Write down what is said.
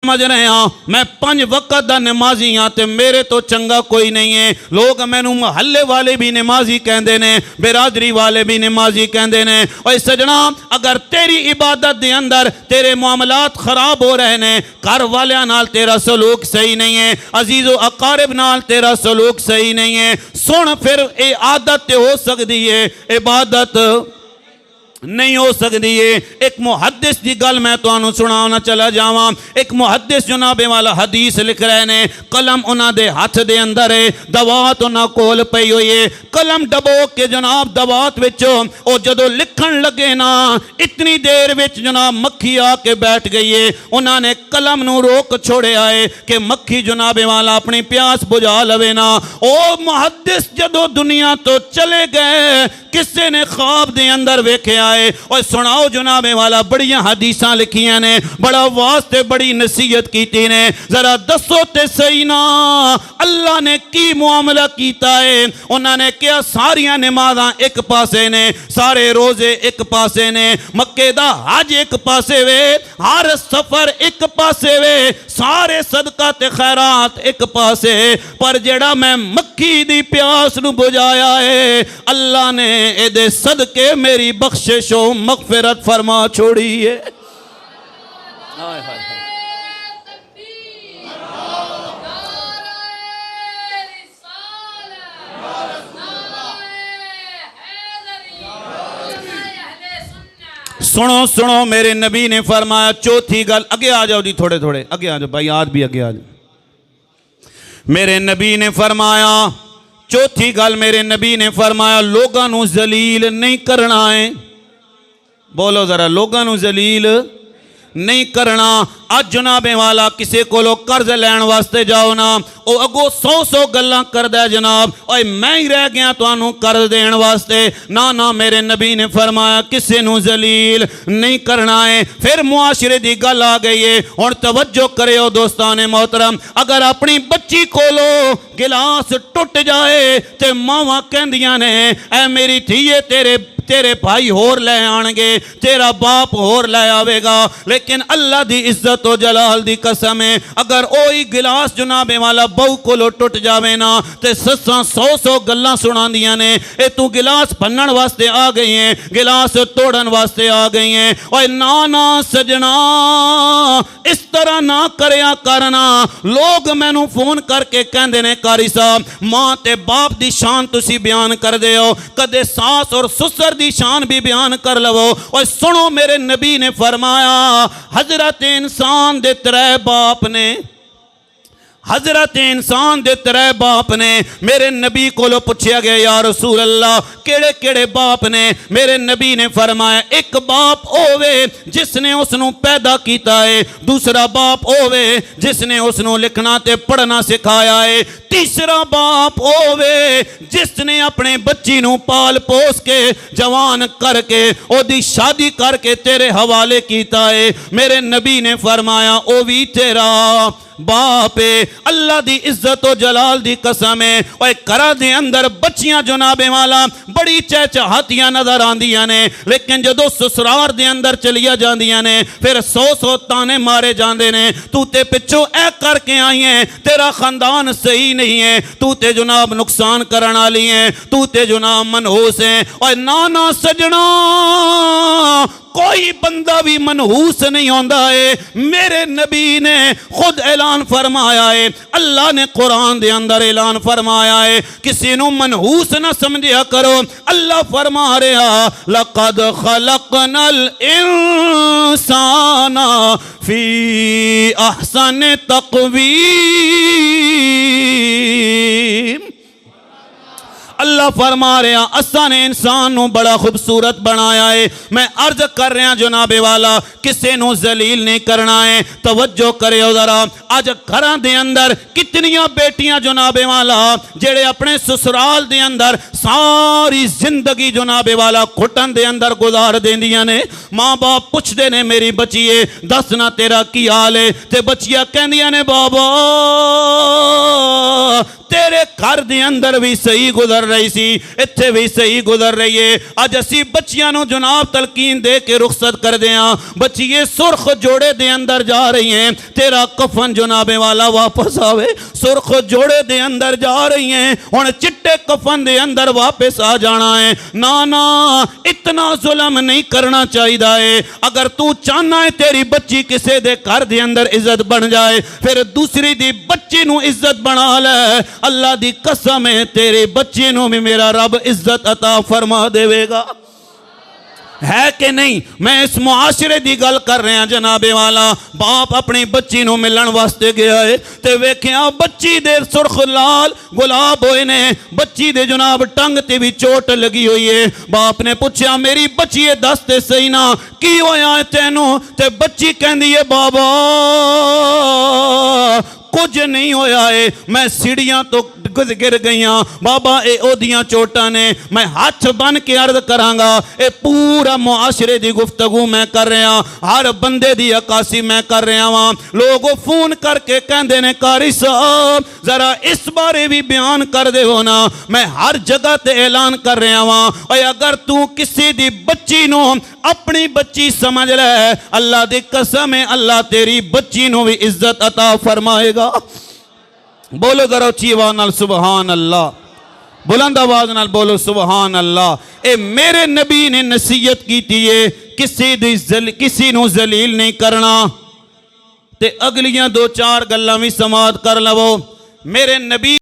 समझ रहे हाँ मैं 5 वक्त का नमाजी हाँ ते मेरे तो चंगा कोई नहीं है। लोग मैनू महल्ले वाले भी नमाजी कहते ने, बिरादरी वाले भी नमाजी कहते ने। और सजना अगर तेरी इबादत दे अंदर तेरे मामलात खराब हो रहे ने, घर वाले नाल तेरा सलूक सही नहीं है, अजीज़ो अकारिब नाल तेरा सलूक सही नहीं है, सुन फिर ये आदत हो सकती है, इबादत नहीं हो सकती है। एक मुहद्दिस की गल मैं तुहानू सुनाना चला जावा। एक मुहद्दिस जनाबे वाला हदीस लिख रहे ने, कलम उन्होंने हाथ दे अंदर है, दवात उन्होंने कोल पई हुई है, कलम डबो के जनाब दवात विचों ओ जदों लिखण लगे ना, इतनी देर विच जनाब मक्खी आके बैठ गई है। उन्होंने कलम नू रोक छोड़िया है कि मक्खी जनाबे वाला अपनी प्यास बुझा लवे ना। ओ मुहद्दिस जदों दुनिया तो चले गए, किसी ने ख्वाब दे अंदर वेख्या है। और सुनाओ जनाबे वाला बड़ियां हदीसां लिखियां ने, बड़ा वास्ते बड़ी नसीहत की ने, जरा दसो ते सही ना अल्लाह ने की मुआमला कीता है। उन्होंने क्या सारियां नमाज़ां एक पासे ने, सारे रोजे एक पासे ने, मक्के दा हज एक पासे वे, हर सफर एक पासे वे, सारे सदका ते खैरात एक पासे, पर जेड़ा मैं मक्खी दी प्यास नू बुझाया है, अल्लाह ने एदे सदके मेरी बख्शिश और मगफिरत फरमा छोड़ी है। हाय हाय सुनो सुनो, मेरे नबी ने फरमाया चौथी गल, अगे आ जाओ जी, थोड़े थोड़े अगे आ जाओ भाई, आज भी अगे आ जाओ। मेरे नबी ने फरमाया चौथी गल, मेरे नबी ने फरमाया लोगों नू जलील नहीं करना है। बोलो जरा, लोगों नू जलील नहीं करना। अज जनाबे वाला किसी को कर्ज लैन वास्ते जाओ ना, वो अगो 100 गल्लां करदा है जनाब, और मैं ही रह गया तुहानू कर्ज देन वास्ते। ना ना, मेरे नबी ने फरमाया किसी नू जलील नहीं करना है। फिर मुआशरे की गल आ गई है, हुण तवज्जो करियो दोस्तान मोहतरम, अगर अपनी बच्ची कोलो गिलास टुट जाए तो मावां कहंदियां ने ऐ मेरी धीए तेरे भाई होर ले आएंगे, तेरा बाप होर ले आवेगा, लेकिन अल्लाह दी इज्जत और जलाल दी कसम है, अगर ओही गिलास जनाबे वाला बहू कोलो टुट जावे ना ते सस्सां 100 गल्लां सुनांदियां ने, ए तू गिलास भन्नण वास्ते आ गई है, गिलास तोड़न वास्ते आ गई है। ओए ना ना सजना, इस तरह ना करया करना। लोग मैनू फोन करके कहंदे ने कारी साहब मां ते बाप दी शान तुसी बयान कर दे हो, कदे सास और सुसर दी शान भी बयान कर लवो। और सुनो, मेरे नबी ने फरमाया हजरत इंसान दे 3 बाप ने, हजरत इंसान दे 3 बाप ने। मेरे नबी को पूछा गया या रसूल अल्लाह केड़े केड़े बाप ने? मेरे नबी ने फरमाया एक बाप होवे जिसने उसनू पैदा किया है, दूसरा बाप होवे जिसने उसनू लिखना ते पढ़ना सिखाया है, तीसरा बाप होवे जिसने अपने बच्ची नू पाल पोस के जवान करके ओदी शादी करके तेरे हवाले किया है। मेरे नबी ने फरमाया ओ भी तेरा बाप है। अल्लाह दी इज्जत और जलाल दी कसम है, और घरा दे अंदर बच्चियां जनाबे वाला बड़ी चहचहातियां नजर आंदियां ने, लेकिन जदों ससुराल दे अंदर चलिया जांदियां ने फिर 100 ताने मारे जांदे ने, तू ते पिछों ऐ करके आई है, तेरा खानदान सही नहीं है, तू ते जनाब नुकसान करने वाली है, तू ते जनाब मनहूस है। और ना ना सजना, कोई बंदा भी मनहूस नहीं होता है। मेरे नबी ने खुद ऐलान फरमाया है, अल्लाह ने कुरान दे अंदर ऐलान फरमाया है, किसी नू मनहूस ना समझिया करो। अल्लाह फरमा रहा लक़द खलक़नल इंसाना फी अहसन तक़वीम। अल्लाह फरमा रहा असा ने इंसान नू बड़ा खूबसूरत बनाया है। मैं अर्ज कर रहा जनाबे वाला किसी नू जलील नहीं करना है। तवज्जो करियो जरा, अज घर दे अंदर कितनियां बेटियां जनाबे वाला जेड़े अपने ससुराल दे अंदर सारी जिंदगी जनाबे वाला घुटन दे अंदर गुजार देंदियां ने। माँ बाप पुछदे ने मेरी बच्चीए दस ना तेरा की हाल है, ते बच्चियां कहंदियां ने बाबा तेरे घर दे अंदर भी सही गुजर रही सी, इत्थे भी सही गुजर रही है। अज असी बच्चियां नूं जनाब तलकीन दे के रुखसत कर दें, बच्चिए सुर्ख जोड़े दे अंदर जा रही हैं, तेरा कफन जनाबे वाला वापस आवे। सुर्ख जोड़े दे अंदर जा रही हैं, हुण चिट्टे कफन दे अंदर वापस आ जाना है। ना ना, इतना जुल्म नहीं करना चाहिए है। अगर तू चाहना है तेरी बच्ची किसी दे घर दे अंदर इज्जत बन जाए, फिर दूसरी दी बच्ची नू इज्जत बना ले। अल्लाह दी कसम है, तेरे बच्चे नू भी मेरा रब इज्जत अता फरमा देवेगा, है कि नहीं। मैं इस मुआशरे की गल कर रहा जनाबे वाला। बाप अपनी बच्ची नू मिलन वास्ते गया है, तो वेख्या बच्ची दे सुर्ख लाल गुलाब होए ने, बच्ची दे जनाब टंग ते भी चोट लगी हुई है। बाप ने पूछा मेरी बच्ची दस ते सही ना की होया है तेनू, ते बच्ची कहती है बाबा कुछ नहीं होया है, मैं सीढ़ियां तो गिर गई बाबा, ए ओदियां चोटां ने। मैं हाथ बन के अर्ज करांगा, ए पूरा मुआशरे दी गुफ्तगू मैं कर रहा, हर बंदे दी अकासी मैं कर रहा वहां। लोग फोन करके कहते ने कारी साहब जरा इस बारे भी बयान कर दे हो ना। मैं हर जगह ते ऐलान कर रहा वहां, और अगर तू किसी दी बच्ची नो अपनी बच्ची समझ ले, अल्लाह दी कसम है अल्लाह तेरी बच्ची नो भी इज्जत अता फरमाएगा। बोलो जरा उच्ची आवाज नाल सुबहान अल्लाह, बुलंद आवाज नाल बोलो सुबहान अल्लाह। ए मेरे नबी ने नसीहत की थी है किसी नू जलील नहीं करना। ते अगलियां दो चार गल्लां भी समात कर लवो। मेरे नबी